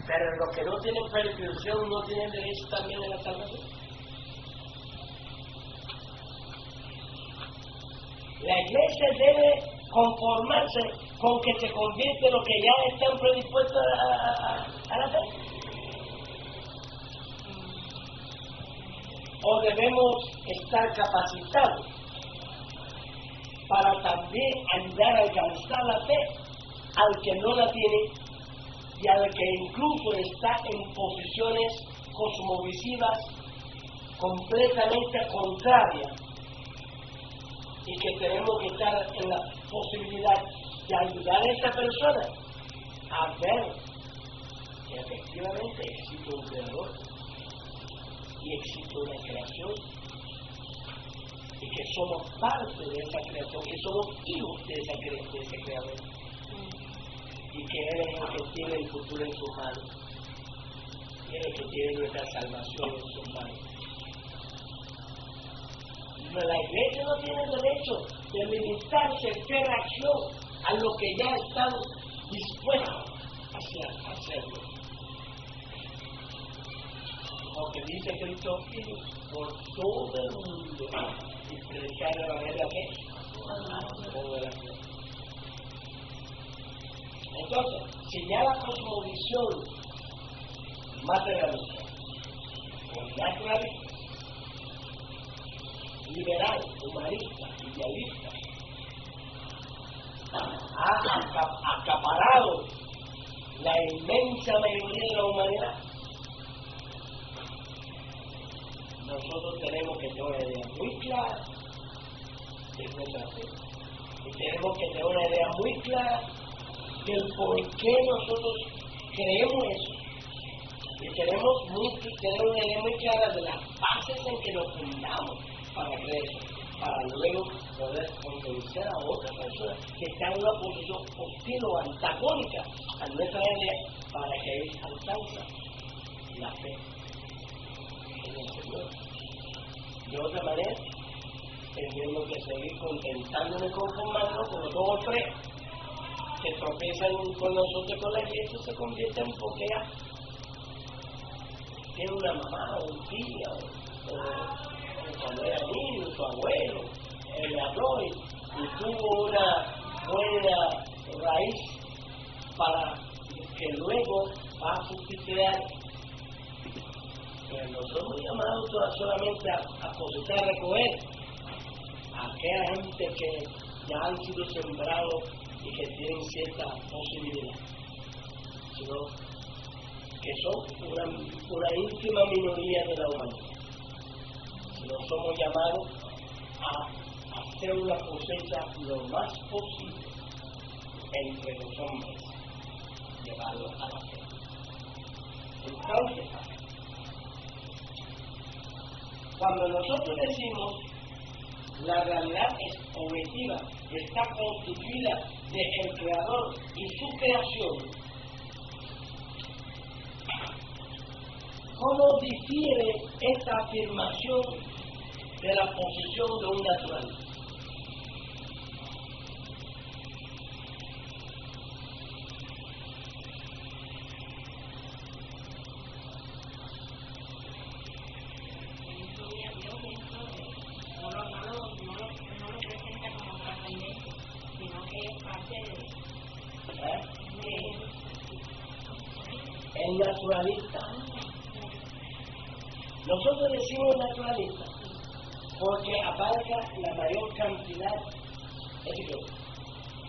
Pero los que no tienen prescripción no tienen derecho también a la salvación. La iglesia debe conformarse con que se convierte los que ya están predispuestos a la fe. O debemos estar capacitados para también ayudar a alcanzar la fe al que no la tiene y al que incluso está en posiciones cosmovisivas completamente contrarias, y que tenemos que estar en la posibilidad de ayudar a esa persona a ver que efectivamente existe un creador y existe una creación y que somos parte de esa creación, que somos hijos de ese creador y que Él es el que tiene el futuro en sus manos, Él es el que tiene nuestra salvación en sus manos. La iglesia no tiene derecho de limitarse en reacción a lo que ya estamos dispuestos a hacerlo. Lo que dice Cristo, ir por todo el mundo y predicar el evangelio a todo el mundo. Entonces, si ya la cosmovisión materialista o naturalista, liberal, humanista, idealista, ha acaparado la inmensa mayoría de la humanidad, nosotros tenemos que tener una idea muy clara de nuestra fe. Y tenemos que tener una idea muy clara del por qué nosotros creemos eso. Y tenemos que tener una idea muy clara de las bases en que nos fundamos para creer, para luego poder convencer a otras personas que están en una posición hostil o antagónica a nuestra idea para que ellos alcancen la fe en el Señor. De otra manera, tendremos que seguir contentándonos y conformándonos con los dos o tres que tropiezan con nosotros, con la iglesia, y se convierten porque ya tiene una mamá o un tío o cuando era niño, su abuelo, le habló y tuvo una buena raíz para que luego va a sustituir. Pero no somos llamados solamente a cosechar, a recoger a aquella gente que ya han sido sembrados y que tienen cierta posibilidad, sino que son una ínfima minoría de la humanidad. No somos llamados a hacer una cosecha lo más posible entre los hombres, llevarlos a la fe. Entonces, cuando nosotros decimos la realidad es objetiva, está constituida de el Creador y su creación, ¿cómo difiere esta afirmación de la posición de un naturalista? No lo presenta como trascendente, sino que es parte de el naturalista. Nosotros decimos naturalista porque abarca la mayor cantidad, es decir,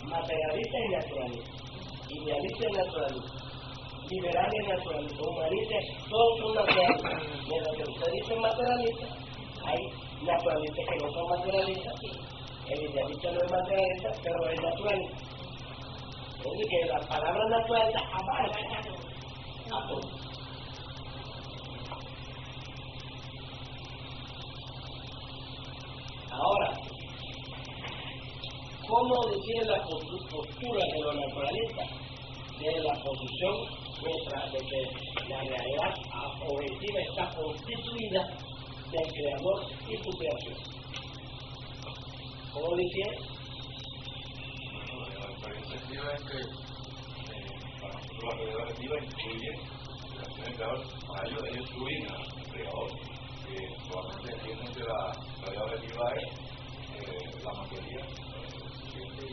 materialista y naturalista, idealista y naturalista, liberal y naturalista, humanista, todos son naturalistas. Mientras que usted dice materialista, hay naturalistas que no son materialistas, el idealista no es materialista, pero es naturalista. Es decir, que la palabra naturalista abarca a todos. Ahora, ¿cómo decir la postura de los naturalistas de la posición nuestra de que la realidad objetiva está constituida del Creador y su creación? ¿Cómo decía? La perspectiva es que para la realidad objetiva incluye relaciones creadoras. Para ellos incluyen al creador, que probablemente entienden que la realidad objetiva es la materia consciente y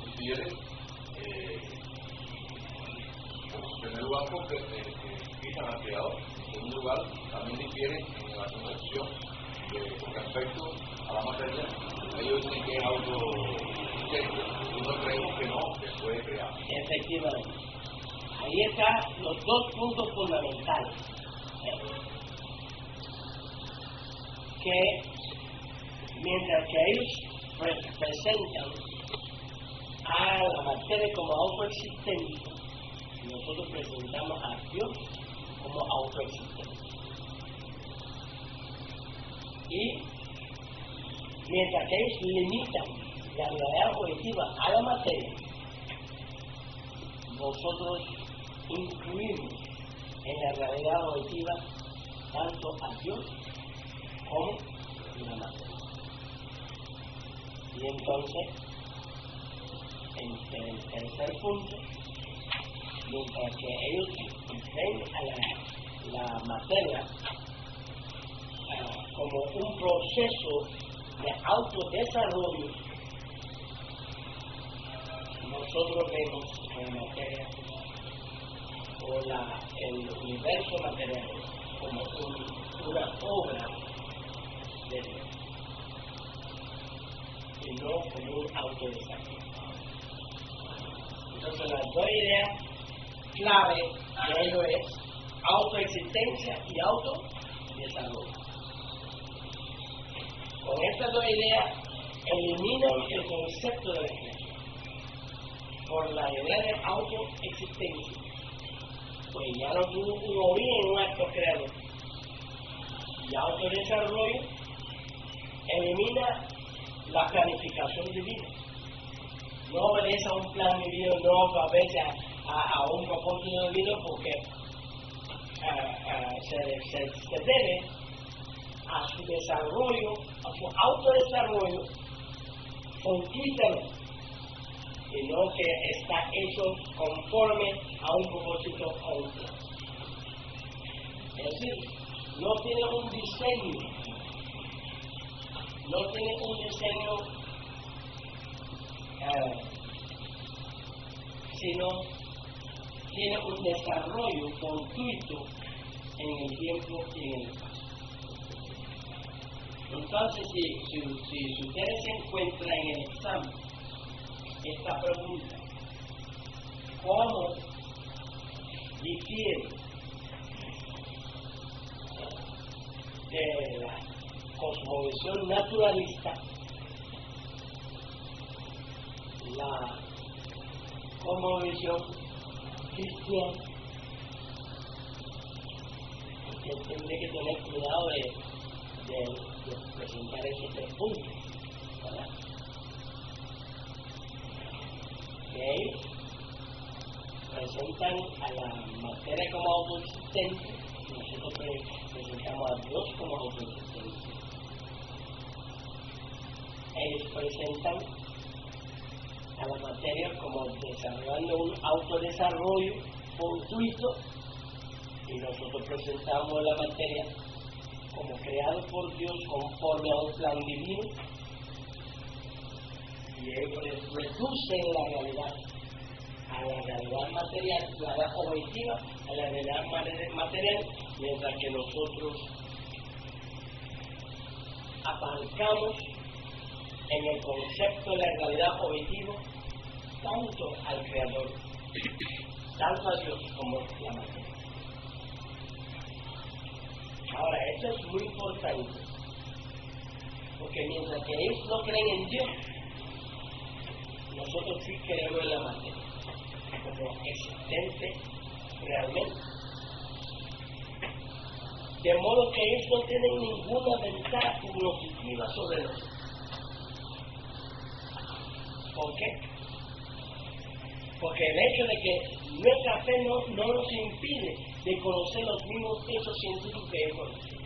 difiere en primer lugar porque quitan al creador. En segundo lugar, también difieren en la concepción con respecto a la materia. Ellos dicen que es autosustente y nosotros creemos que no, que puede crear. Efectivamente. Ahí están los dos puntos fundamentales. Que mientras que ellos presentan a la materia como autoexistente, nosotros presentamos a Dios como autoexistente. Y mientras que ellos limitan la realidad objetiva a la materia, nosotros incluimos en la realidad objetiva tanto a Dios como la materia. Y entonces, en el tercer punto, mientras que ellos ven a la materia como un proceso de autodesarrollo, nosotros vemos la materia o el universo material como una obra de Dios y no como un autodesarrollo. Entonces las dos ideas clave de ello es autoexistencia y autodesarrollo. Con estas dos ideas eliminan el concepto de la creación por la idea de autoexistencia, pues ya no tuvo un origen, un acto creador. Y autodesarrollo elimina la planificación divina. No obedece a un plan divino, no obedece a un propósito divino, porque se debe a su desarrollo, a su autodesarrollo fortuitamente, y no que está hecho conforme a un propósito o un plan. Es decir, no tiene un diseño, sino tiene un desarrollo fortuito en el tiempo y en el espacio. Entonces, si ustedes se encuentran en el examen esta pregunta, ¿cómo difiere de la cosmovisión naturalista la cosmovisión cristiana? Usted tendría que tener cuidado de presentar esos tres puntos, ¿verdad? Que ellos presentan a la materia como autoexistente, y nosotros presentamos a Dios como autoexistente. Ellos presentan a la materia como desarrollando un autodesarrollo fortuito, y nosotros presentamos la materia como creado por Dios conforme a un plan divino, y ellos reducen la realidad a la realidad material, la realidad objetiva a la realidad material, mientras que nosotros aparcamos en el concepto de la realidad objetiva tanto al Creador, tanto a Dios como a la materia. Ahora, esto es muy importante, porque mientras que ellos no creen en Dios, nosotros sí creemos en la materia como existente realmente. De modo que ellos no tienen ninguna ventaja cognitiva sobre nosotros. ¿Por qué? Porque el hecho de que nuestra fe no nos impide de conocer los mismos hechos científicos que ellos conocen.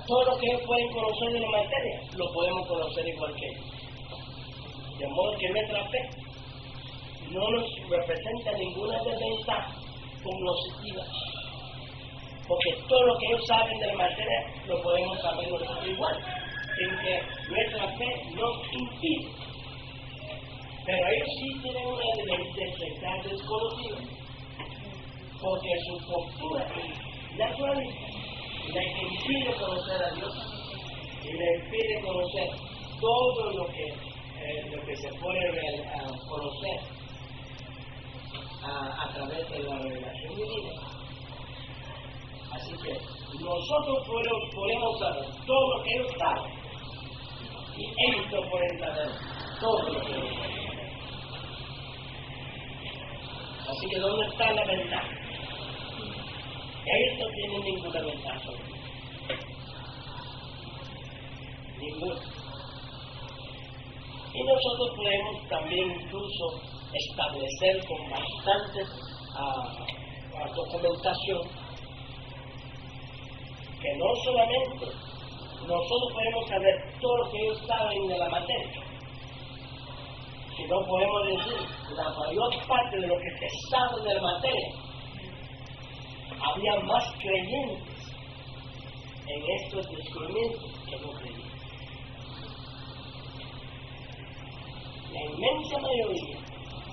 Todo lo que ellos pueden conocer de la materia, lo podemos conocer igual que ellos. De modo que nuestra fe no nos representa ninguna desventaja cognitiva. Porque todo lo que ellos saben de la materia, lo podemos saber nosotros igual. En que nuestra fe nos impide. Pero ellos sí tienen una desventaja desconocida. Porque su postura naturalista les impide conocer a Dios y les impide conocer todo lo que se puede conocer a través de la revelación divina. Así que nosotros podemos saber todo lo que ellos saben y ellos no pueden saber todo lo que ellos saben. Así que ¿dónde está la ventaja? Ellos no tienen ninguna ventaja sobre mí. Ninguna. Y nosotros podemos también incluso establecer con bastante documentación que no solamente nosotros podemos saber todo lo que ellos saben de la materia, sino podemos decir la mayor parte de lo que se sabe de la materia. Había más creyentes en estos descubrimientos que no creyentes. La inmensa mayoría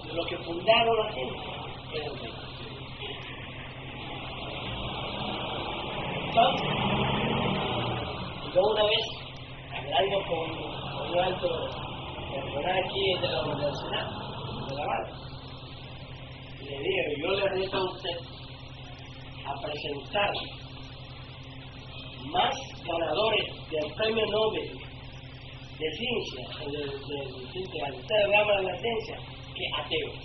de los que fundaron la gente eran creyentes. Entonces, yo una vez, hablando con un alto personal aquí de la Universidad de La Habana, le dije, yo le reto a usted a presentar más ganadores del premio Nobel de ciencia, del tercer rama de la ciencia, que ateos.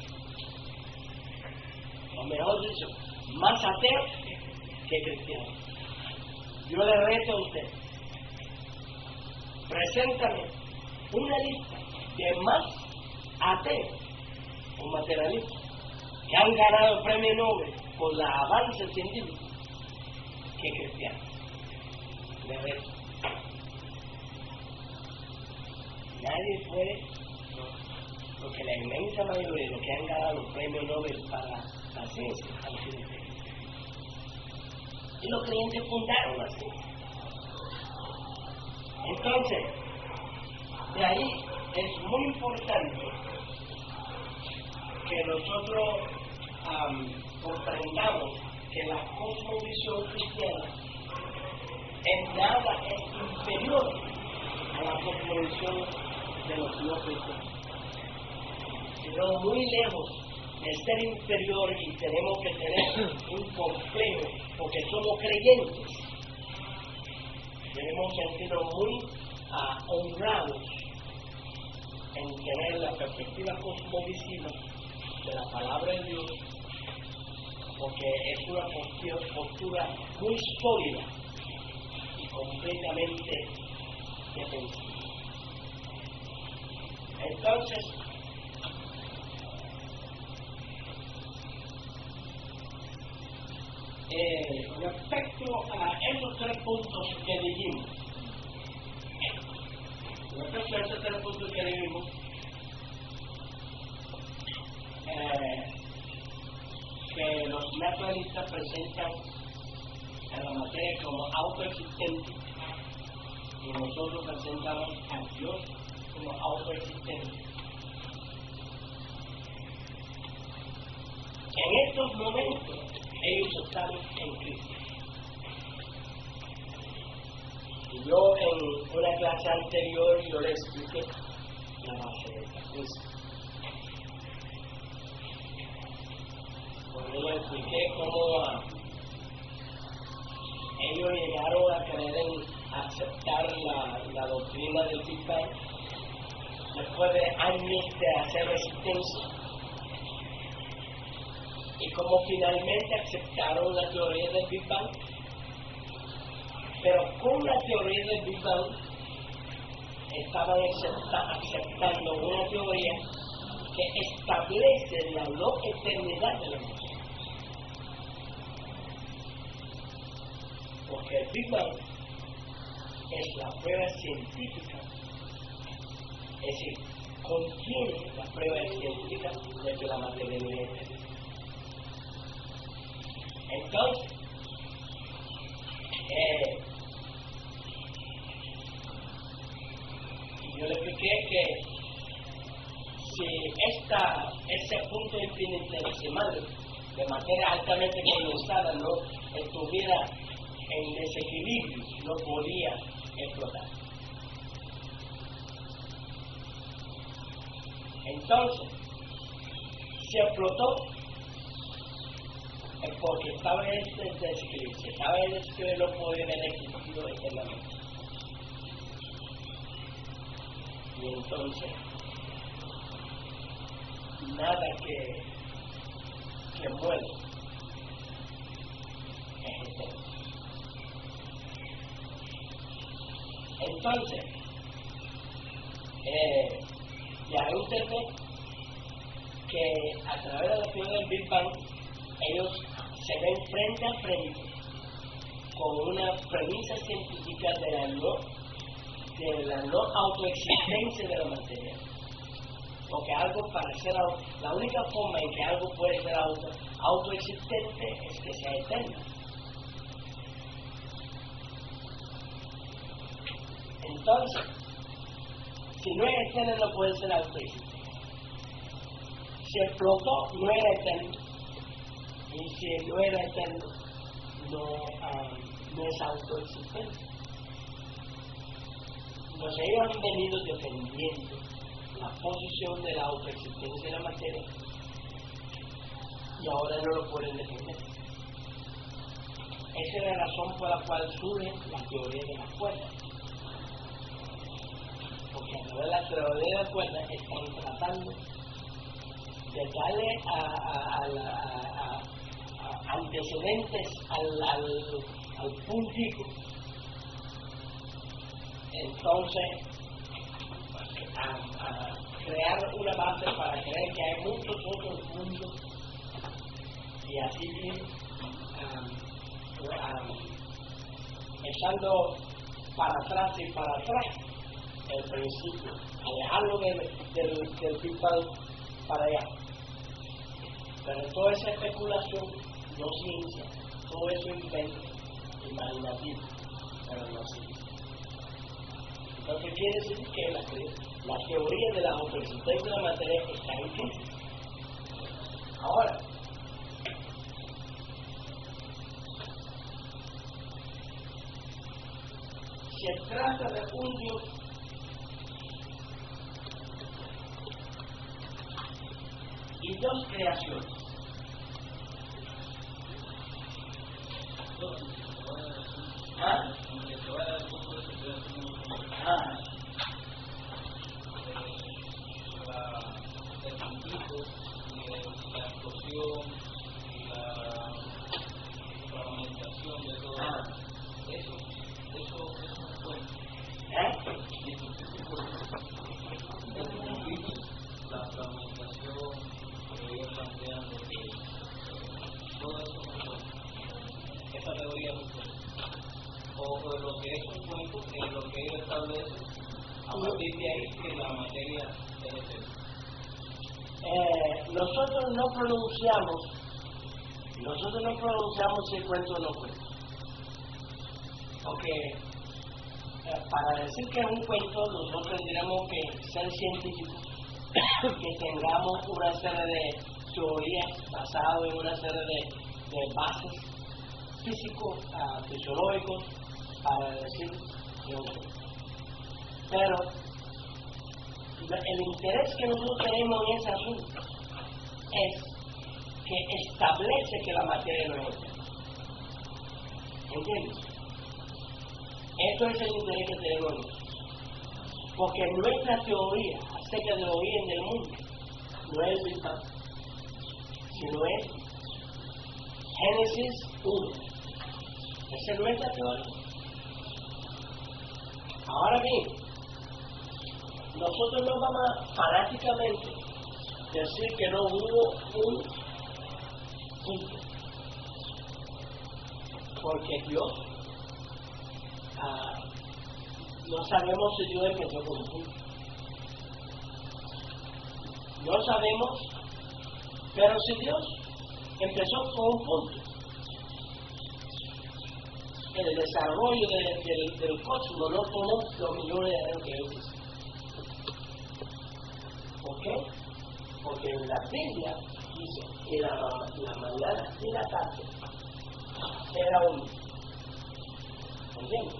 O mejor dicho, más ateos que cristianos. Yo le reto a usted, preséntame una lista de más ateos o materialistas que han ganado el premio Nobel por los avances científicos que cristianos. Le reto. Nadie puede, porque la inmensa mayoría de los que han ganado el premio Nobel para la ciencia han sido creyentes. Y los creyentes fundaron la ciencia. Entonces, de ahí es muy importante que nosotros comprendamos que la cosmovisión cristiana en nada es inferior a la cosmovisión de los no cristianos, sino muy lejos de ser inferior, y tenemos que tener un complejo porque somos creyentes. Debemos sentirnos muy honrados en tener la perspectiva cosmovisiva de la palabra de Dios, porque es una postura muy sólida y completamente defensiva. Entonces, respecto a esos tres puntos que dijimos, que los naturalistas presentan a la materia como autoexistente y nosotros presentamos a Dios como autoexistente. En estos momentos ellos están en Cristo. Y yo en una clase anterior yo les expliqué la base de esta crisis. Cuando yo les expliqué cómo ellos llegaron a querer aceptar la doctrina del Big Bang después de años de hacer resistencia, y cómo finalmente aceptaron la teoría del Big Bang. Pero con la teoría del Big Bang estaban aceptando una teoría que establece la no eternidad de la materia. Porque el Big Bang es la prueba científica, es decir, contiene la prueba científica de que la materia no es eterna. Entonces, yo le expliqué que si ese punto infinitesimal de materia altamente condensada no estuviera en desequilibrio, no podía explotar. Entonces, si explotó, es porque estaba en ese desequilibrio. Si estaba en ese desequilibrio, no podía haber existido eternamente. Y entonces, nada que muere es eterno. Entonces, ya usted ve que a través de la teoría del Big Bang, ellos se ven frente a frente con una premisa científica de la no autoexistencia de la materia. Porque algo para ser la única forma en que algo puede ser autoexistente es que sea eterno. Entonces, si no es eterno, no puede ser autoexistente. Si explotó, no era eterno. Y si no era eterno, no es autoexistente. Entonces ellos han venido defendiendo la posición de la autoexistencia de la materia y ahora no lo pueden defender. Esa es la razón por la cual surge la teoría de las cuerdas. Porque a través de la teoría de las cuerdas están tratando de darle a antecedentes al puntico. Entonces, a crear una base para creer que hay muchos otros mundos y así ir echando para atrás y para atrás el principio, alejarlo del Big Bang para allá. Pero toda esa especulación no ciencia, todo eso invento, imaginativo, pero no ciencia. Entonces quiere decir que la teoría de la autoexistencia de la materia está en crisis. Ahora, se trata de un Dios y dos creaciones. ¿Ah? El puntito y la explosión y la fragmentación de todo eso es bueno. Y el puntito, la fragmentación que ellos plantean de que todo eso es bueno. Esa teoría es muy buena. O de lo que es un cuento, que lo que ellos establecen, a partir de ahí que la materia es eterna. Nosotros no pronunciamos si el cuento o no cuento. Porque para decir que es un cuento, nosotros tendríamos que ser científicos, que tengamos una serie de teorías basadas en una serie de bases físico-fisiológicos para decir que es un cuento. Pero el interés que nosotros tenemos en ese asunto es que establece que la materia no es eterna. ¿Entiendes? Esto es el interés que tenemos nosotros. Porque nuestra teoría acerca del origen del mundo no es el Big Bang, sino es Génesis 1. Esa es nuestra teoría. Ahora bien, nosotros no vamos fanáticamente decir que no hubo un punto. Porque Dios, no sabemos si Dios empezó con un punto. No sabemos, pero si Dios empezó con un punto, el desarrollo del cosmos no tomó los millones de años que Él hizo. ¿Por qué? Porque en la Biblia dice que la mañana y la tarde era un día. ¿Entiendes?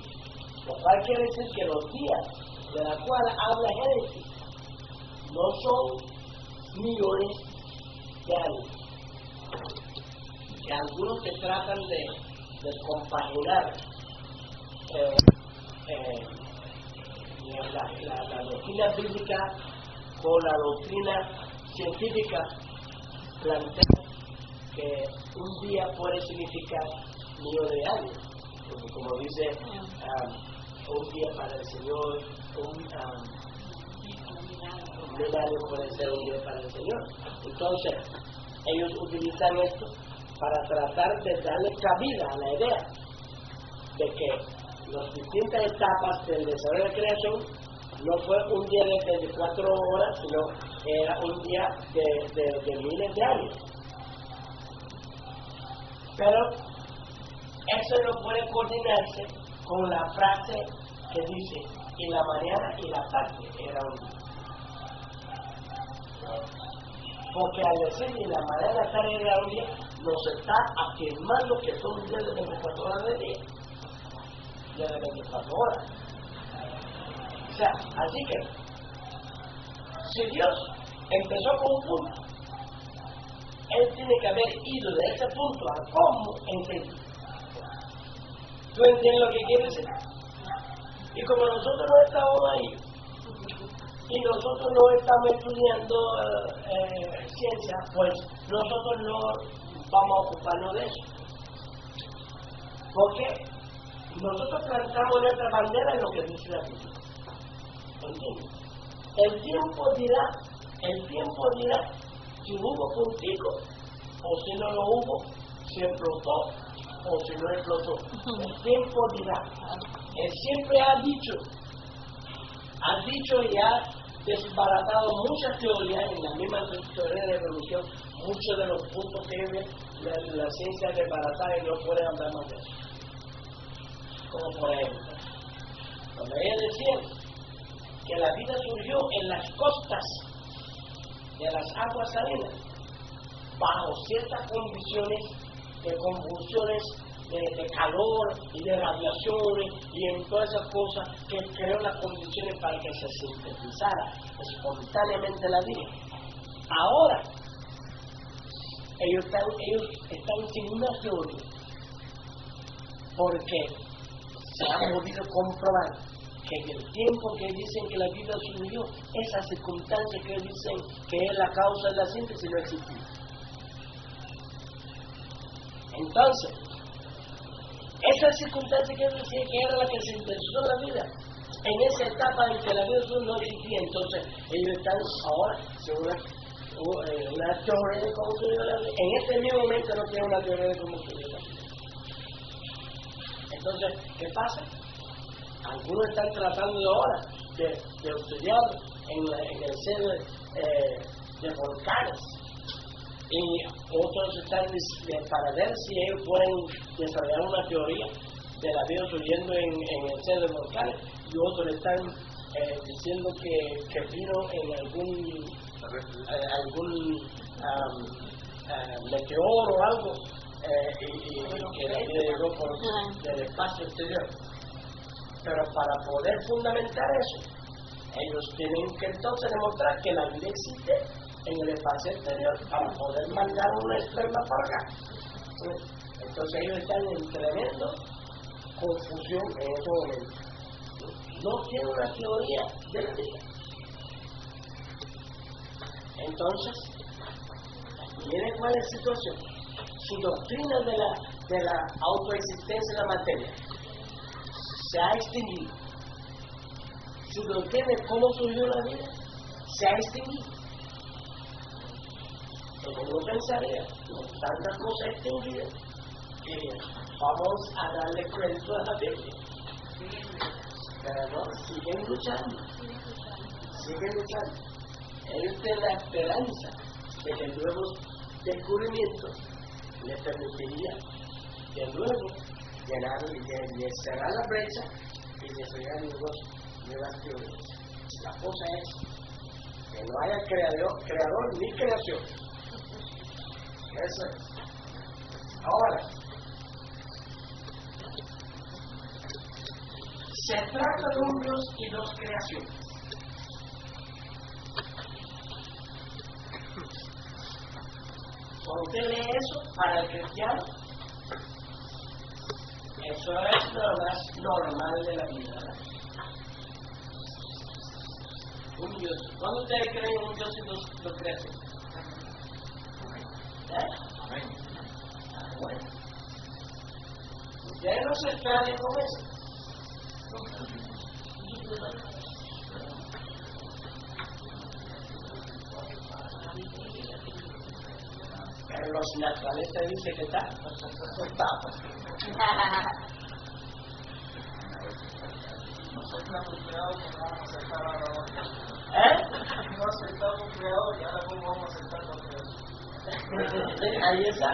Lo cual quiere decir que los días de los cuales habla Génesis no son millones de años. Que algunos que tratan de compaginar la doctrina bíblica con la doctrina científica, plantean que un día puede significar millones de años, porque como dice un día para el Señor, un año puede ser un día para el Señor. Entonces ellos utilizan esto para tratar de darle cabida a la idea de que las distintas etapas del desarrollo de creación no fue un día de 24 horas, sino era un día de miles de años. Pero eso no puede coordinarse con la frase que dice, y la mañana y la tarde era un día. Porque al decir y la mañana y la tarde era un día, nos está afirmando que son días de 24 horas de día. Días de 24 horas. O sea, así que, si Dios empezó con un punto, Él tiene que haber ido de ese punto a cómo entender. ¿Tú entiendes lo que quiere decir? Y como nosotros no estamos ahí, y nosotros no estamos estudiando ciencia, pues nosotros no vamos a ocuparnos de eso. Porque nosotros plantamos nuestra bandera en lo que dice la Biblia. ¿Entiendes? El tiempo dirá si hubo puntico o si no lo hubo, si explotó o si no explotó. El tiempo dirá. Él siempre ha dicho y ha desbaratado muchas teorías en la misma teoría de evolución, muchos de los puntos que la ciencia desbaratada y no puede hablar más de eso. Como por ejemplo, cuando ella decía que la vida surgió en las costas de las aguas salinas, bajo ciertas condiciones de convulsiones, de calor y de radiaciones y en todas esas cosas que creó las condiciones para que se sintetizara espontáneamente la vida. Ahora, ellos están sin una teoría, porque se ha podido comprobar que en el tiempo que dicen que la vida surgió, esa circunstancia que dicen que es la causa de la síntesis no existía. Entonces, esa circunstancia que decía que era la que sintetizó la vida, en esa etapa en que la vida no existía, entonces ellos están ahora según una teoría de cómo surgió la vida. En este mismo momento no tienen una teoría de cómo surgió la vida. Entonces, ¿qué pasa? Algunos están tratando ahora de estudiar en el seno de volcanes, y otros están para ver si ellos pueden desarrollar una teoría de la vida surgiendo en el seno de volcanes, y otros están diciendo que vino en algún meteoro o algo, y que la vida llegó por del espacio exterior. Pero para poder fundamentar eso, ellos tienen que entonces demostrar que la vida existe en el espacio exterior para poder mandar una esperma para acá. Entonces ellos están en tremendo confusión en este momento. No tienen una teoría de la vida. Entonces, miren cuál es la situación. Su doctrina de la autoexistencia de la materia se ha extinguido. Su doctrina de cómo surgió la vida se ha extinguido. Uno pensaría, con tantas cosas extinguidas, que vamos a darle crédito a la Biblia. Pero no, siguen luchando. Ellos tienen la esperanza de que nuevos descubrimientos les permitiría de nuevo llenar y cerrar la brecha y desarrollar nuevas teorías. La cosa es que no haya creador ni creación. Eso es. Ahora, se trata de un Dios y dos creaciones. Cuando usted lee eso, para el cristiano, eso es lo más normal de la vida, ¿verdad? Un Dios. ¿Cuándo ustedes creen en un Dios y dos creaciones? Amén. Bueno. Ustedes no se extrañan con eso. Pero los naturalistas dicen que está. Aceptamos creador, no vamos a aceptar a la otra. No aceptamos creador y ahora cómo vamos a aceptar los creadores. Ahí está.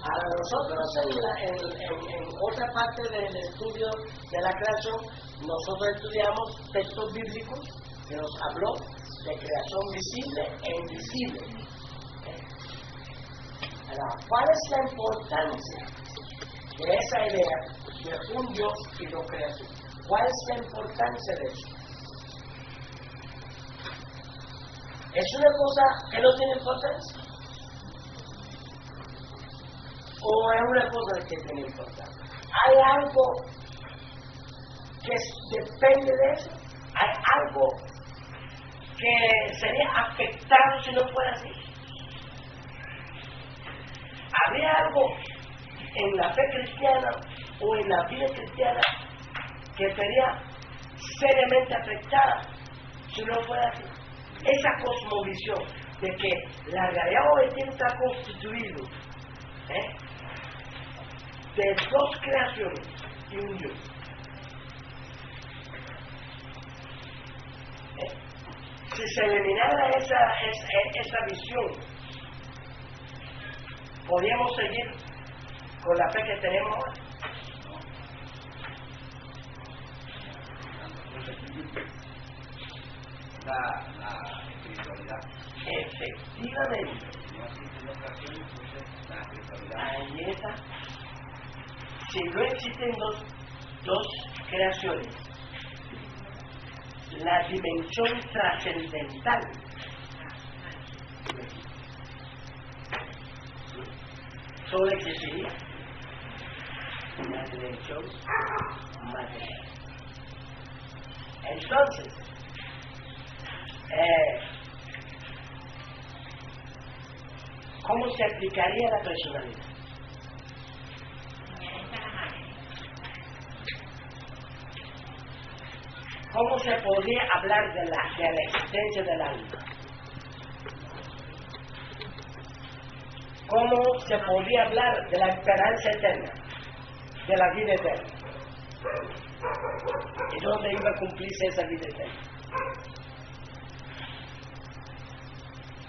Ahora nosotros en otra parte del estudio de la creación, nosotros estudiamos textos bíblicos que nos habló de creación visible e invisible. Ahora, ¿cuál es la importancia de esa idea de un Dios y dos creaciones? ¿Cuál es la importancia de eso? ¿Es una cosa que no tiene importancia? ¿O es una cosa que tiene importancia? ¿Hay algo que depende de eso? ¿Hay algo que sería afectado si no fuera así? ¿Habría algo en la fe cristiana o en la vida cristiana que sería seriamente afectada si no fuera así? Esa cosmovisión de que la realidad hoy está constituido de dos creaciones y un Dios. Si se eliminara esa visión, ¿podríamos seguir con la fe que tenemos ahora? La espiritualidad. Efectivamente. No existen dos creaciones, entonces la espiritualidad. Ahí está. Si no existen dos creaciones, la dimensión trascendental solo existiría la dimensión material. Entonces, ¿cómo se aplicaría la personalidad? ¿Cómo se podría hablar de la existencia del alma? ¿Cómo se podría hablar de la esperanza eterna, de la vida eterna? ¿Y dónde iba a cumplirse esa vida eterna?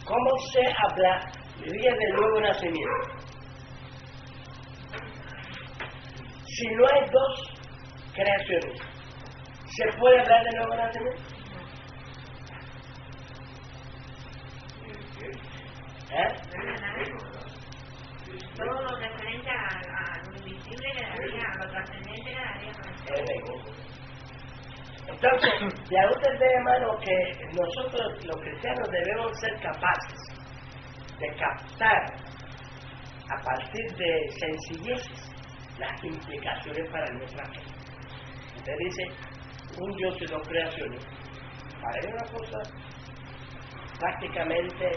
¿Cómo se hablaría del nuevo nacimiento? Si no hay dos creaciones, ¿se puede hablar del nuevo nacimiento? Todo lo referente a lo invisible quedaría, a lo trascendente quedaría. Entonces, ya usted ve, hermano, que nosotros los cristianos debemos ser capaces de captar a partir de sencilleces las implicaciones para nuestra fe. Usted dice, un Dios y dos creaciones, parece una cosa prácticamente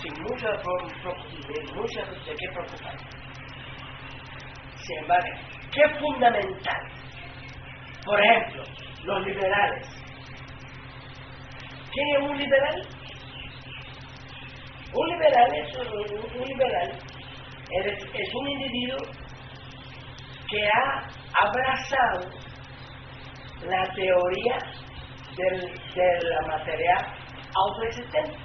sin mucho de qué preocupar. Sin embargo, ¿Qué es fundamental? Por ejemplo, los liberales. ¿Quién es un liberal? Un liberal es un individuo que ha abrazado la teoría de la materia autoexistente.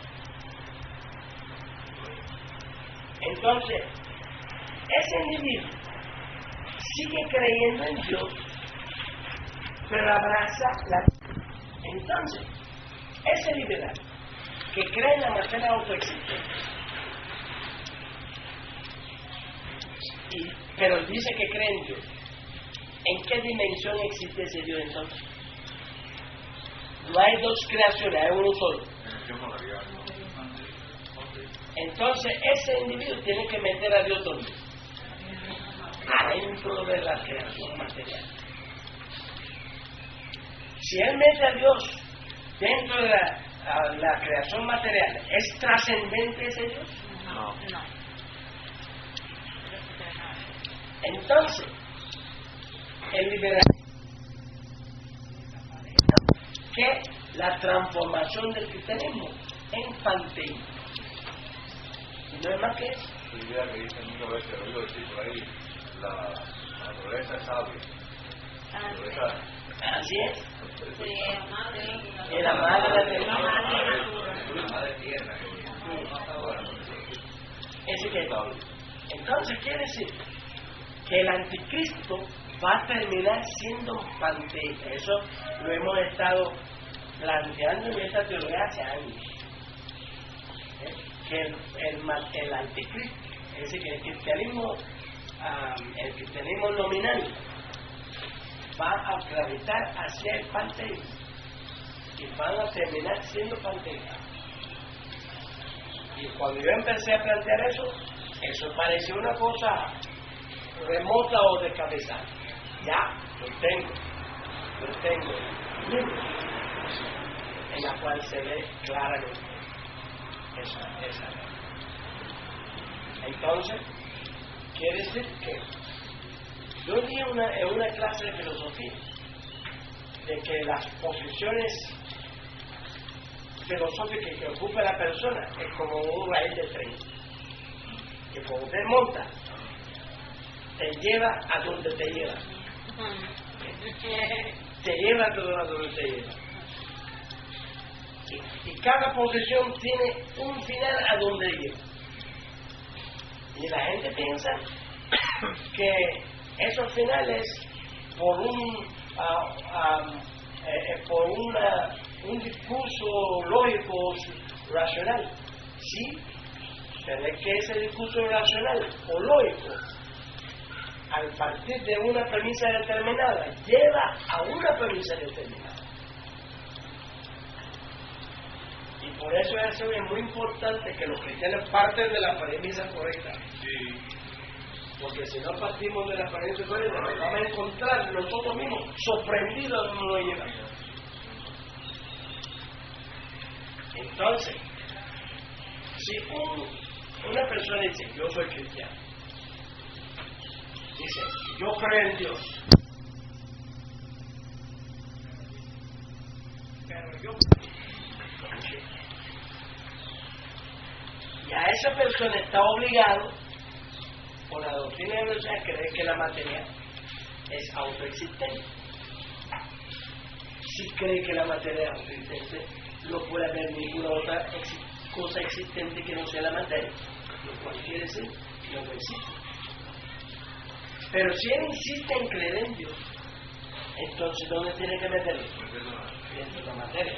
Entonces, ese individuo sigue creyendo en Dios, pero abraza la... Entonces, ese liberal que cree en la materia autoexistente, pero dice que cree en Dios, ¿en qué dimensión existe ese Dios entonces? No hay dos creaciones, hay uno solo. Entonces ese individuo tiene que meter a Dios ¿dónde? Adentro de la creación material. Si él mete a Dios dentro de la creación material, ¿es trascendente ese Dios? No. Entonces, el liberalismo que la transformación del cristianismo en panteísmo. Y no es más que eso. La idea que dicen muchas veces, lo oigo decir por ahí, la naturaleza es sabia. La naturaleza... Así es. Sí, madre. Y la madre de La madre tierra. ese que entonces quiere decir que el anticristo va a terminar siendo un panteísta. Eso lo hemos estado planteando en esta teoría hace años. Que el anticristo, es decir, que el cristianismo nominal va a gravitar hacia el panteísmo y van a terminar siendo panteístas. Y cuando yo empecé a plantear eso parecía una cosa remota o descabezada. Ya, lo tengo libros en la cual se ve claramente esa. Entonces, quiere decir que yo di en una clase de filosofía de que las posiciones filosóficas que ocupa la persona es como un raíl de tren, que cuando usted monta te lleva a donde te lleva, te lleva a donde te lleva, y cada posición tiene un final a donde lleva, y la gente piensa que esos finales por un discurso lógico racional, sí, pero es que ese discurso racional o lógico, al partir de una premisa determinada, lleva a una premisa determinada. Y por eso es muy importante que los cristianos parten de la premisa correcta. Sí. Porque si no partimos de la premisa correcta, nos vamos a encontrar nosotros mismos sorprendidos donde nos llevamos. Entonces, si una persona dice, yo soy cristiano, dice, yo creo en Dios, pero yo... Y a esa persona está obligado, por la doctrina de Dios, a creer que la materia es autoexistente. Si cree que la materia es autoexistente, no puede haber ninguna otra cosa existente que no sea la materia, lo cual quiere decir que no existe. Pero si él insiste en creer en Dios, entonces ¿dónde tiene que meterlo? Dentro de la materia.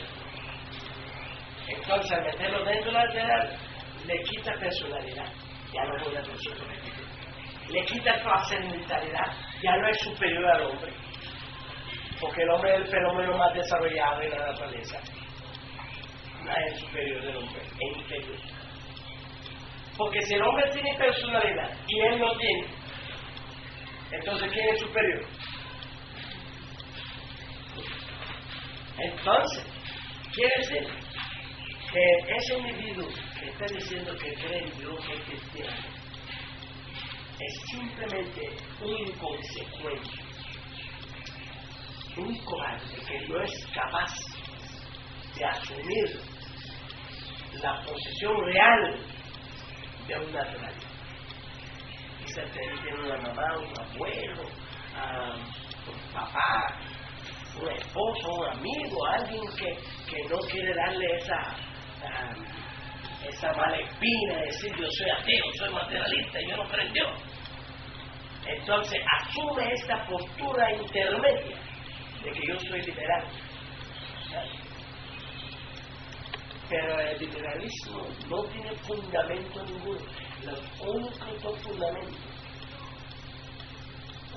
Entonces al meterlo dentro de la materia le quita personalidad, ya no es una persona. Le quita trascendentalidad, ya no es superior al hombre, porque el hombre es el fenómeno más desarrollado en la naturaleza. No es superior del hombre, es inferior. Porque si el hombre tiene personalidad y él no tiene, entonces ¿quién es superior? Entonces, quiere decir que ese individuo que está diciendo que cree en Dios, que es cristiano, es simplemente un inconsecuente, un cobarde que no es capaz de asumir la posición real de un naturalista. Quizás él tiene una mamá, un abuelo, un papá, un esposo, un amigo, alguien que no quiere darle esa mala espina de decir yo soy ateo, soy materialista, yo no creo en Dios. Entonces asume esta postura intermedia de que yo soy liberal. Pero el liberalismo no tiene fundamento ninguno. Los únicos dos fundamentos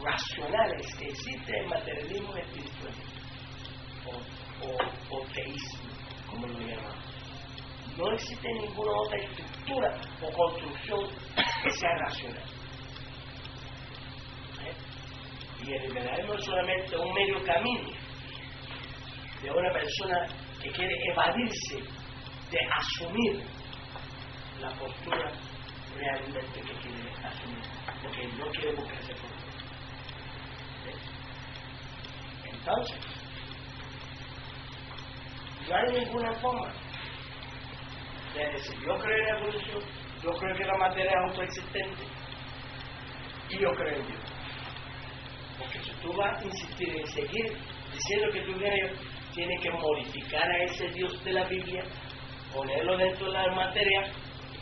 racionales que existen en materialismo espiritual o teísmo, como lo llamamos. No existe ninguna otra estructura o construcción que sea racional. Y el liberalismo es solamente un medio camino de una persona que quiere evadirse de asumir la postura realmente que quiere asumir, porque no quiere buscarse por él. Entonces, no hay ninguna forma de decir, yo creo en la evolución, yo creo que la materia es autoexistente y yo creo en Dios. Porque si tú vas a insistir en seguir diciendo que tú tienes que modificar a ese Dios de la Biblia, ponerlo dentro de la materia,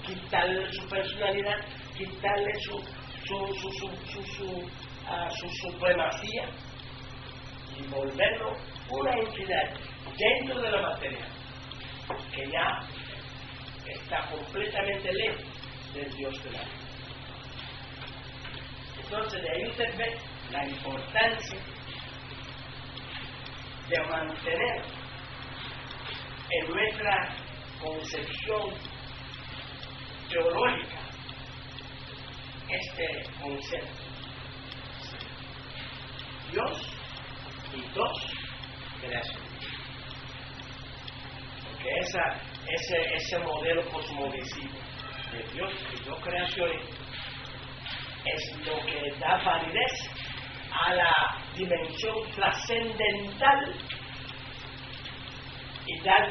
quitarle su personalidad, quitarle su supremacía y volverlo una entidad dentro de la materia que ya está completamente lejos del Dios de la Biblia. Entonces de ahí usted ve la importancia de mantener en nuestra concepción teológica este concepto: Dios y dos creaciones. Porque ese modelo cosmovisivo de Dios y dos creaciones es lo que da validez a la dimensión trascendental y da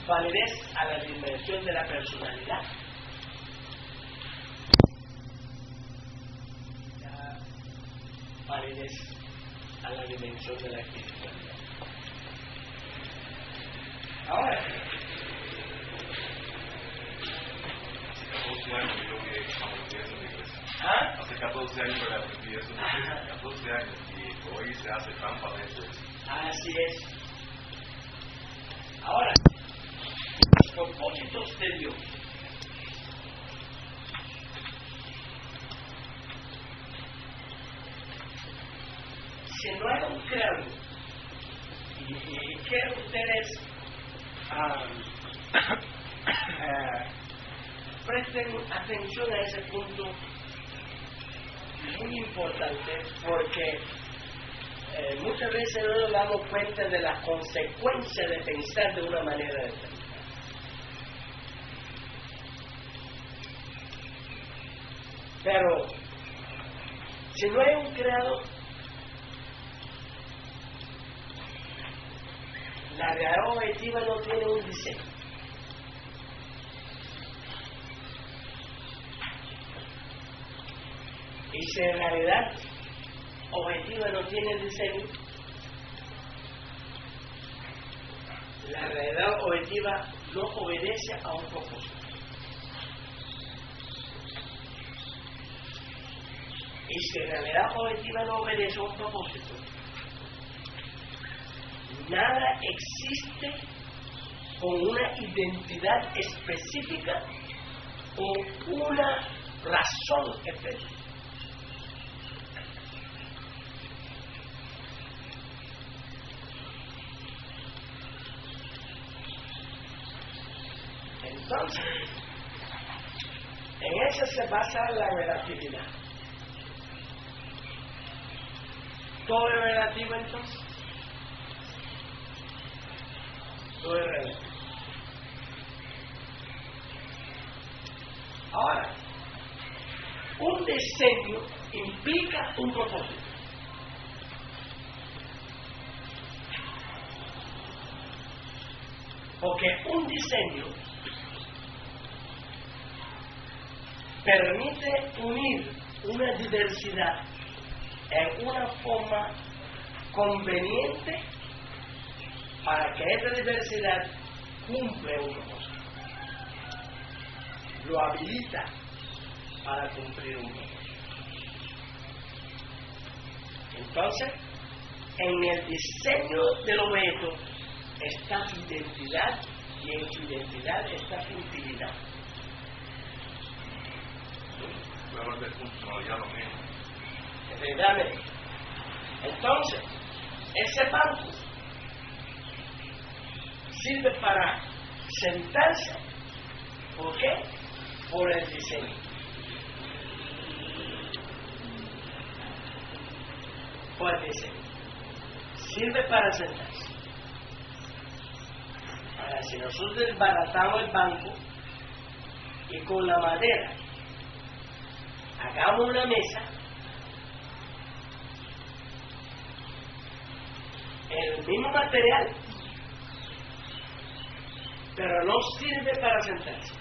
validez a la dimensión de la personalidad. Da validez a la dimensión de la espiritualidad. Ahora, hace 14 años que aprendí eso, 14 años, y hoy se hace trampa de eso. Así es. Ahora, los propósitos de Dios. Si no hay un creador, y quiero que ustedes presten atención a ese punto muy importante, porque muchas veces no nos damos cuenta de las consecuencias de pensar de una manera determinada. Pero si no hay un creador, la realidad objetiva no tiene un diseño. Y si en realidad objetiva no tiene diseño, la realidad objetiva no obedece a un propósito. Y si en realidad objetiva no obedece a un propósito, nada existe con una identidad específica o una razón específica. Entonces, en eso se basa la relatividad. ¿Todo es relativo entonces? Todo es relativo. Ahora, un diseño implica un propósito. Porque un diseño permite unir una diversidad en una forma conveniente para que esta diversidad cumple un propósito. Lo habilita para cumplir un propósito. Entonces, en el diseño del objeto está su identidad y en su identidad está su utilidad. Pero de funcionalidad lo mismo. Efectivamente. Entonces, ese banco sirve para sentarse. ¿Por qué? Por el diseño. Por el diseño. Sirve para sentarse. Ahora, si nosotros desbaratamos el banco y con la madera hagamos una mesa, el mismo material, pero no sirve para sentarse.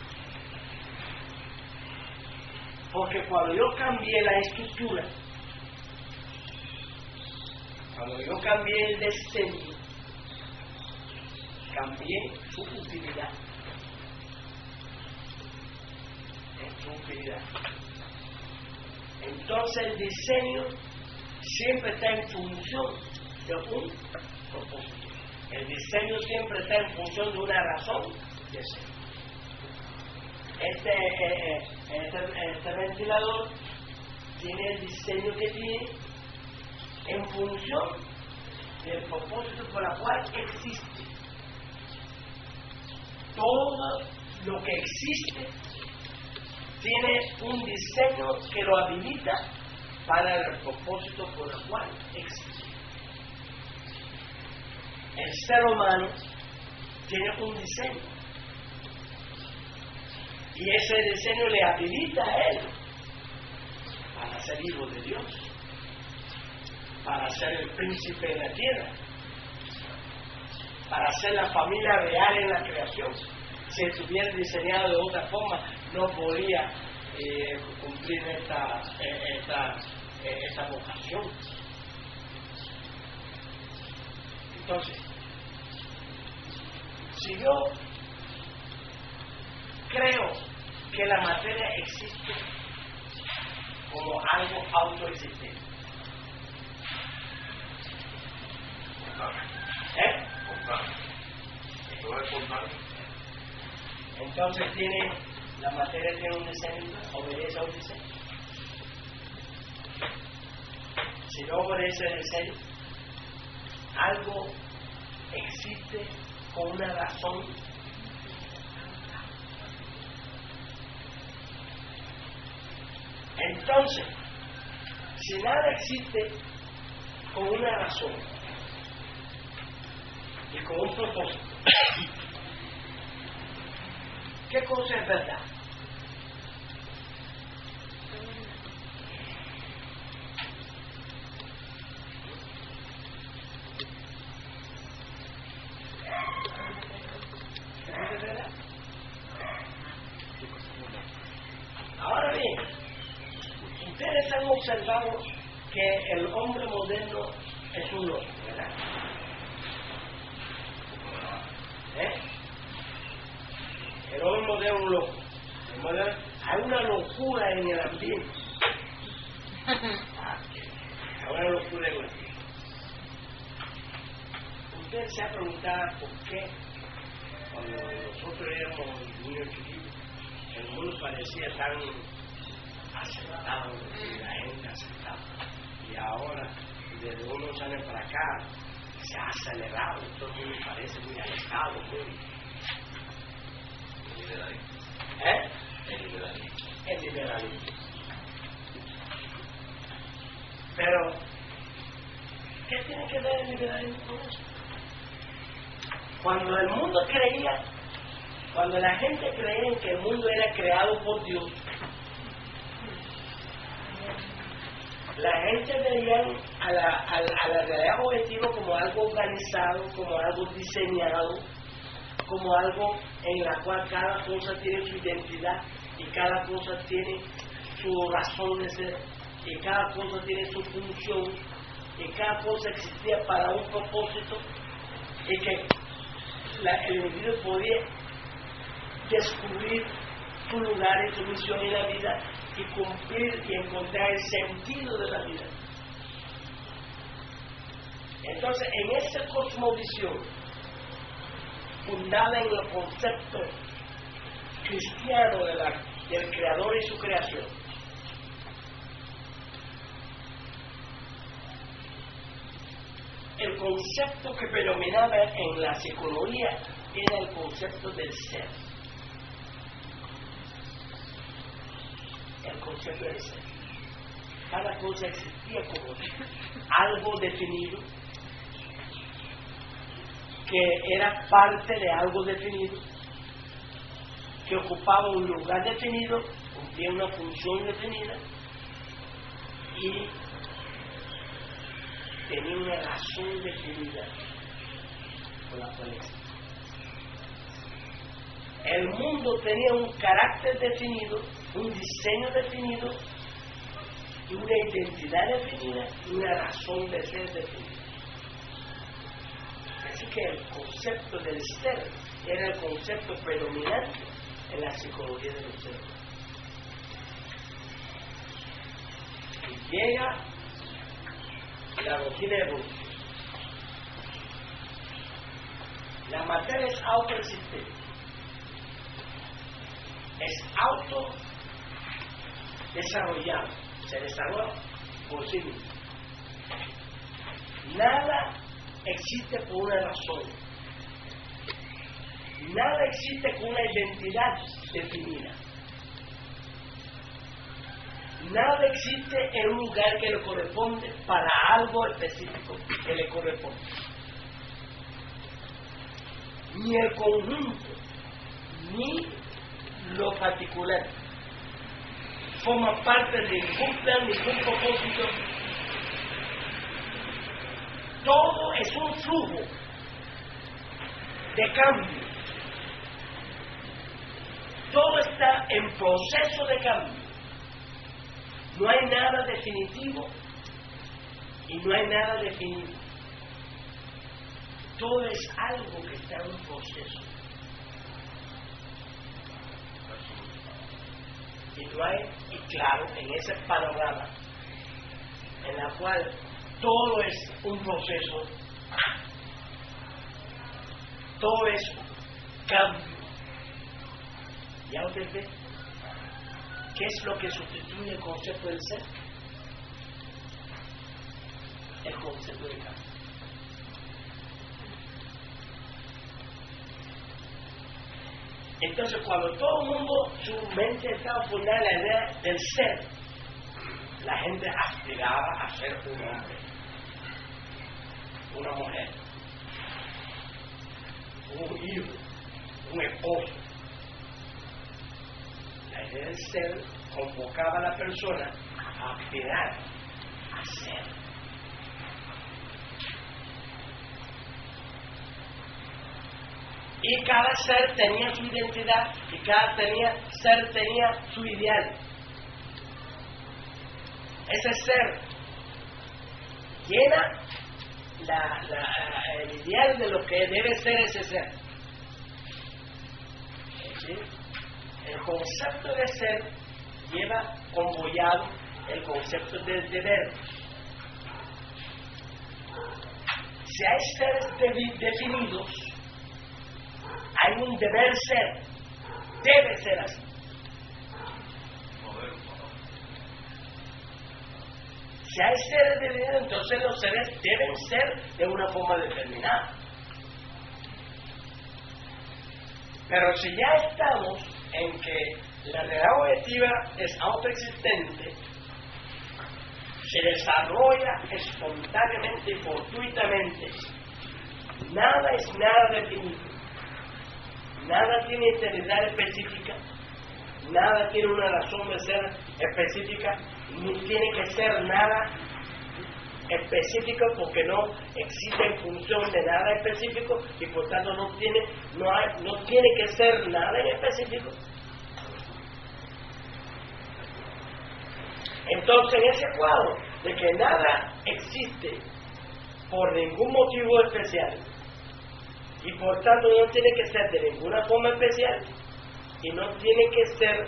Porque cuando yo cambié la estructura, cuando yo cambié el diseño, cambié su utilidad. Su utilidad. Entonces el diseño siempre está en función de un propósito. El diseño siempre está en función de una razón de ser. Este ventilador tiene el diseño que tiene en función del propósito por el cual existe. Todo lo que existe tiene un diseño que lo habilita para el propósito por el cual existe. El ser humano tiene un diseño y ese diseño le habilita a él para ser hijo de Dios, para ser el príncipe de la tierra, para ser la familia real en la creación. Si estuviera diseñado de otra forma, no podría cumplir esta vocación. Entonces, si yo creo que la materia existe como algo autoexistente, entonces la materia tiene un diseño, obedece a un diseño. Si no obedece al diseño, algo existe con una razón. Entonces, si nada existe con una razón y con un propósito, ¿qué cosa es verdad? ¿Es verdad? Ahora bien, ustedes han observado que el hombre moderno es un loco, ¿verdad? El hombre moderno es un loco. Hay una locura en el ambiente. Hay una locura en el ambiente. Usted se ha preguntado por qué cuando nosotros éramos niños chiquitos el mundo parecía tan aceptado, la gente aceptaba, y ahora desde unos años para acá se ha acelerado, todo el mundo parece muy alejado, muy el liberalismo. Pero ¿qué tiene que ver el liberalismo con eso? Cuando el mundo creía, cuando la gente creía que el mundo era creado por Dios, La gente veía a la realidad objetiva como algo organizado, como algo diseñado, como algo en la cual cada cosa tiene su identidad y cada cosa tiene su razón de ser y cada cosa tiene su función y cada cosa existía para un propósito y que el individuo podía descubrir su lugar y su misión en la vida y cumplir y encontrar el sentido de la vida. Entonces, en esa cosmovisión fundada en el concepto cristiano del Creador y su creación, el concepto que predominaba en la psicología era el concepto del ser. El concepto del ser. Cada cosa existía como algo definido, que era parte de algo definido, que ocupaba un lugar definido, cumplía una función definida y tenía una razón definida por la cual existía. El mundo tenía un carácter definido, un diseño definido, y una identidad definida y una razón de ser definida. Así que el concepto del ser era el concepto predominante en la psicología de los seres. Y llega la doctrina evolutiva. La materia es autoexistente, es autodesarrollada, se desarrolla por sí mismo. Nada existe por una razón, nada existe con una identidad definida, nada existe en un lugar que le corresponde para algo específico que le corresponde. Ni el conjunto, ni lo particular forma parte de ningún plan, ningún propósito. Todo es un flujo de cambio. Todo está en proceso de cambio. No hay nada definitivo y no hay nada definido. Todo es algo que está en un proceso. Y no hay, y claro, en ese panorama en la cual todo es un proceso, todo es cambio. ¿Ya usted ve qué es lo que sustituye el concepto del ser? El concepto de cambio. Entonces, cuando todo el mundo, su mente estaba fundada en la idea del ser, la gente aspiraba a ser un hombre, una mujer, un hijo, un esposo. La idea del ser convocaba a la persona a aspirar a ser. Y cada ser tenía su identidad y cada ser tenía su ideal. Ese ser llena el ideal de lo que debe ser ese ser. ¿Sí? El concepto de ser lleva convoyado el concepto del deber. Si hay seres definidos, hay un deber ser, debe ser así. Si hay seres definidos, entonces los seres deben ser de una forma determinada. Pero si ya estamos en que la realidad objetiva es autoexistente, se desarrolla espontáneamente y fortuitamente, nada es nada definido. Nada tiene identidad específica, nada tiene una razón de ser específica, no tiene que ser nada específico porque no existe en función de nada específico y por tanto no tiene que ser nada en específico. Entonces, en ese cuadro de que nada existe por ningún motivo especial y por tanto no tiene que ser de ninguna forma especial y no tiene que ser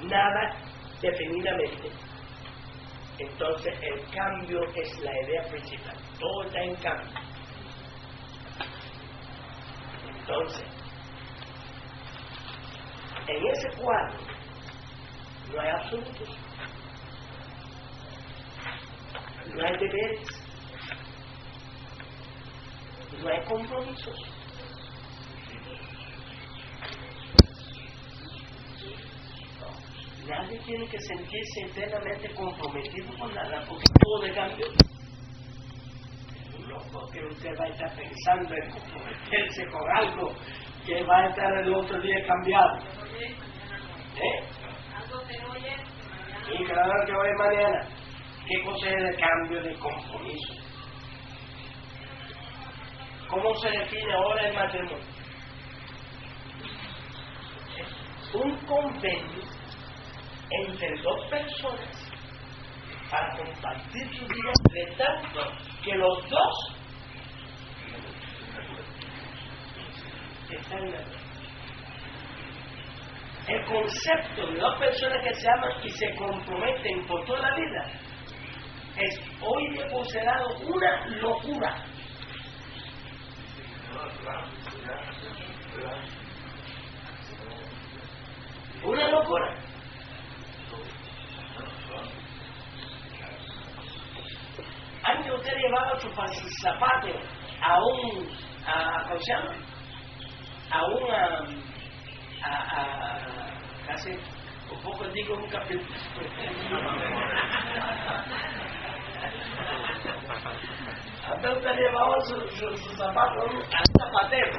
nada definidamente, entonces el cambio es la idea principal. Todo está en cambio. Entonces, en ese cuadro no hay absolutos, no hay deberes, no hay compromisos. Nadie tiene que sentirse eternamente comprometido con nada, porque todo de cambio. Es un loco que usted va a estar pensando en comprometerse con algo que va a estar el otro día cambiado. Y cada vez que va mañana, ¿qué cosa es el cambio de compromiso? ¿Cómo se define ahora el matrimonio? Es un convenio entre dos personas para compartir su vida, de tanto que los dos están en la vida. El concepto de dos personas que se aman y se comprometen por toda la vida es hoy día considerado una locura. Una locura. Antes usted llevaba su zapato casi un poco digo un capítulo. Antes usted llevaba su zapato al zapatero.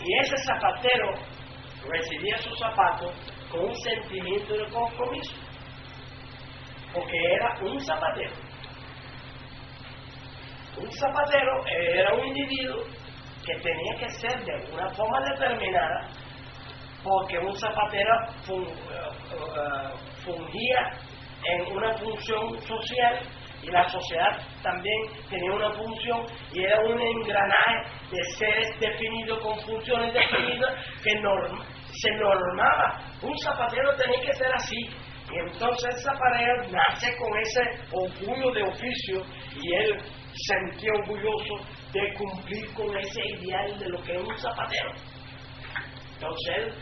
Y ese zapatero recibía su zapato con un sentimiento de compromiso, porque era un zapatero. Un zapatero era un individuo que tenía que ser de una forma determinada, porque un zapatero fungía en una función social y la sociedad también tenía una función y era un engranaje de seres definidos con funciones definidas que se normaba. Un zapatero tenía que ser así. Y entonces esa pareja nace con ese orgullo de oficio y él sentía orgulloso de cumplir con ese ideal de lo que es un zapatero. Entonces él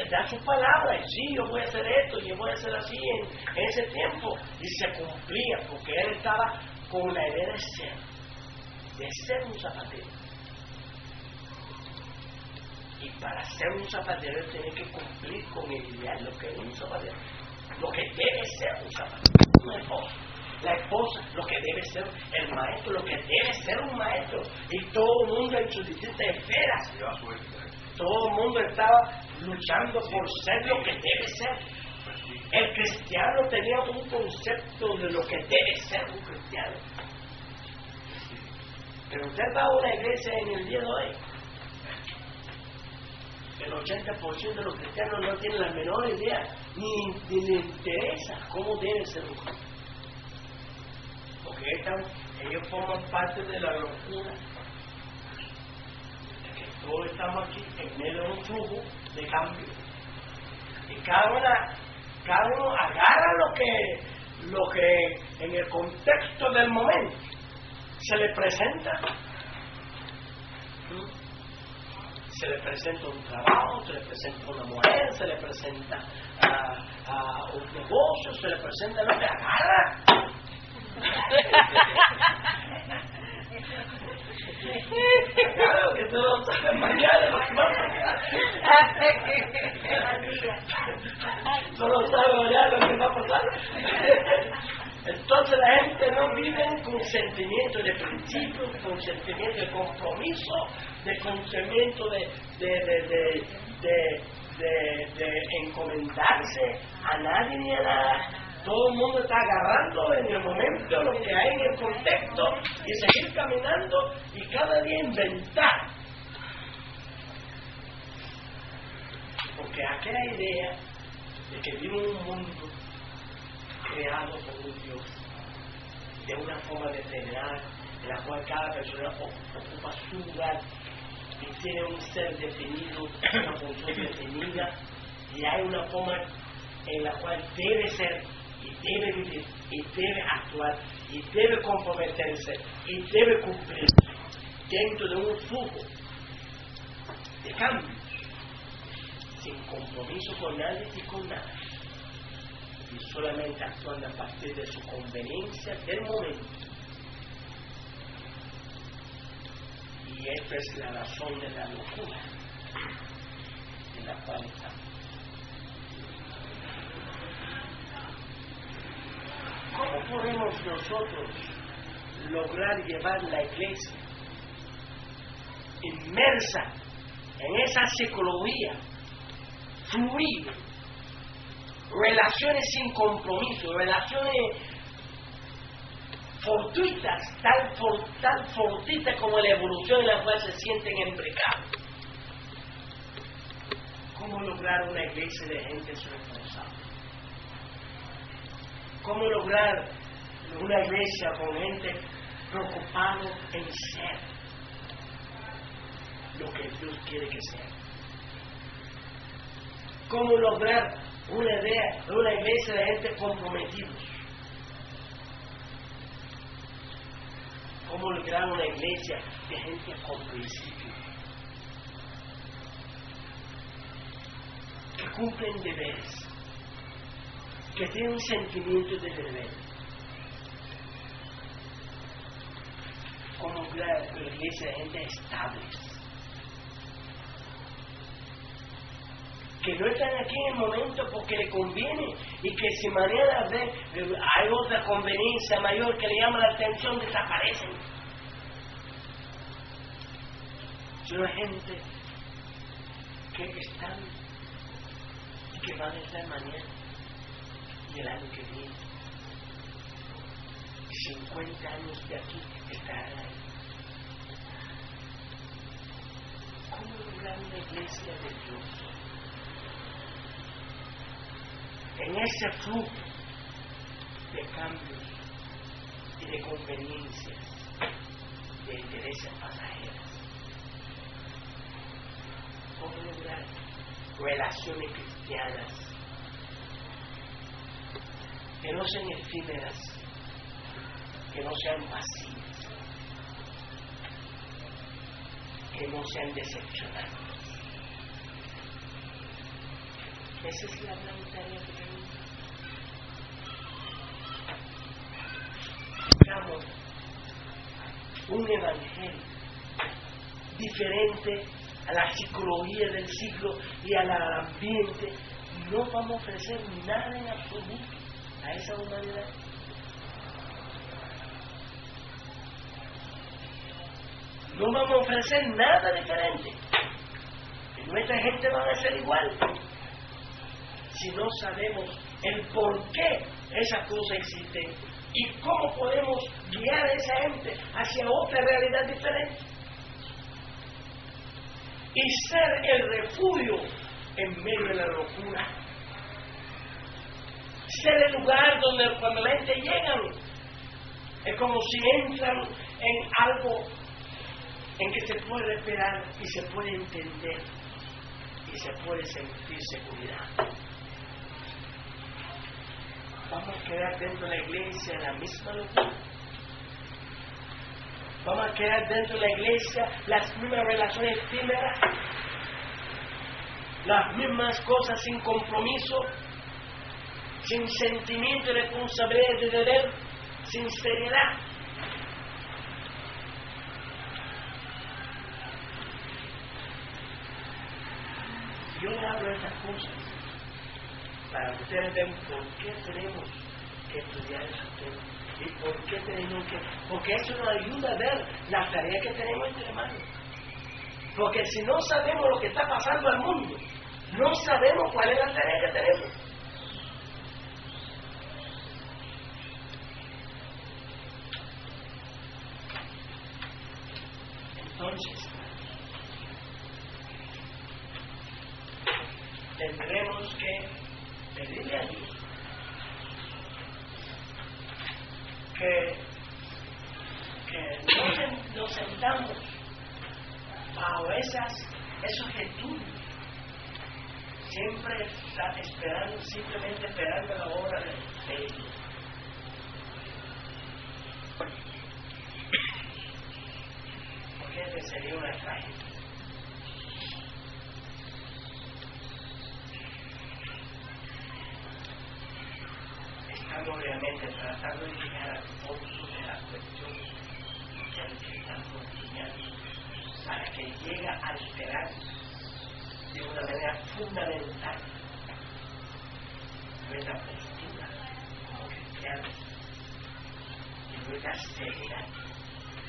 da su palabra y sí, yo voy a hacer esto, yo voy a hacer así en ese tiempo, y se cumplía porque él estaba con la idea de ser un zapatero. Y para ser un zapatero él tiene que cumplir con el ideal, lo que es un zapatero, lo que debe ser un zapatero, una esposa. La esposa, lo que debe ser el maestro, lo que debe ser un maestro. Y todo el mundo en sus distintas esferas, todo el mundo estaba luchando por ser lo que debe ser. El cristiano tenía un concepto de lo que debe ser un cristiano. Pero usted va a una iglesia en el día de hoy, el 80% de los cristianos no tienen la menor idea, ni le interesa cómo debe ser un cristiano. Porque ellos forman parte de la locura. Todos estamos aquí en medio de un flujo de cambio. Y cada uno agarra lo que en el contexto del momento se le presenta. Se le presenta un trabajo, se le presenta una mujer, se le presenta un negocio, se le presenta lo que agarra. Claro que tú no sabes mañana lo que va a pasar. Tú no sabes mañana lo que va a pasar. Entonces la gente no vive con sentimiento de principio, con sentimiento de compromiso, de sentimiento de encomendarse a nadie ni a nada. Todo el mundo está agarrando en el momento lo que hay en el contexto y seguir caminando y cada día inventar. Porque aquella idea de que vive un mundo creado por un Dios, de una forma determinada, en la cual cada persona ocupa su lugar y tiene un ser definido, una función definida, y hay una forma en la cual debe ser, y debe vivir, y debe actuar, y debe comprometerse, y debe cumplir dentro de un flujo de cambios, sin compromiso con nadie y con nada, y solamente actuando a partir de su conveniencia del momento. Y esta es la razón de la locura en la cual estamos. ¿Cómo podemos nosotros lograr llevar la iglesia inmersa en esa psicología fluida, relaciones sin compromiso, relaciones fortuitas, tan fortuitas como la evolución en la cual se sienten embriagados? ¿Cómo lograr una iglesia de gente responsable? ¿Cómo lograr una iglesia con gente preocupada en ser lo que Dios quiere que sea? ¿Cómo lograr una iglesia de gente comprometidos? ¿Cómo lograr una iglesia de gente con principios? Que cumplen deberes, que tienen un sentimiento de deber. ¿Cómo lograr una iglesia de gente estable? Que no están aquí en el momento porque le conviene y que si mañana hay otra conveniencia mayor que le llama la atención, desaparecen. Sino gente que están y que van a estar mañana y el año que viene. 50 años de aquí estarán ahí. ¿Cómo lograr una iglesia de Dios en ese flujo de cambios y de conveniencias, de intereses pasajeros? ¿Cómo lograr relaciones cristianas que no sean efímeras, que no sean vacías, que no sean decepcionantes? Esa es la gran tarea que tenemos. Buscamos un evangelio diferente a la psicología del siglo y al ambiente. No vamos a ofrecer nada en absoluto a esa humanidad. No vamos a ofrecer nada diferente. Y nuestra gente va a ser igual. Si no sabemos el por qué esas cosas existen y cómo podemos guiar a esa gente hacia otra realidad diferente. Y ser el refugio en medio de la locura. Ser el lugar donde cuando la gente llega, es como si entran en algo en que se puede respirar y se puede entender y se puede sentir seguridad. Vamos a quedar dentro de la iglesia en la misma locura. Vamos a quedar dentro de la iglesia las mismas relaciones efímeras, las mismas cosas sin compromiso, sin sentimiento de responsabilidad, de deber, sin seriedad. Yo le hablo de estas cosas para que ustedes vean por qué tenemos que estudiar esos temas y por qué tenemos que... Porque eso nos ayuda a ver la tarea que tenemos entre manos. Porque si no sabemos lo que está pasando al mundo, no sabemos cuál es la tarea que tenemos. Entonces, tendremos que pedirle a Dios que nos sentamos bajo esos estudios, siempre esperando, simplemente esperando la hora de Dios. Porque ese sería una tragedia. Estamos obviamente tratando de llegar al fondo de la cuestión que estamos enseñando para que llegue a alterar de una manera fundamental nuestra postura como cristianos y nuestra seriedad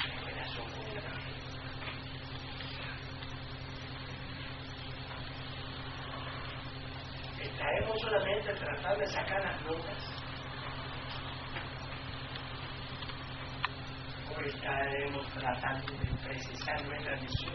en relación con el Evangelio. Estaremos solamente tratando de sacar las notas, o estaremos tratando de precisar nuestra misión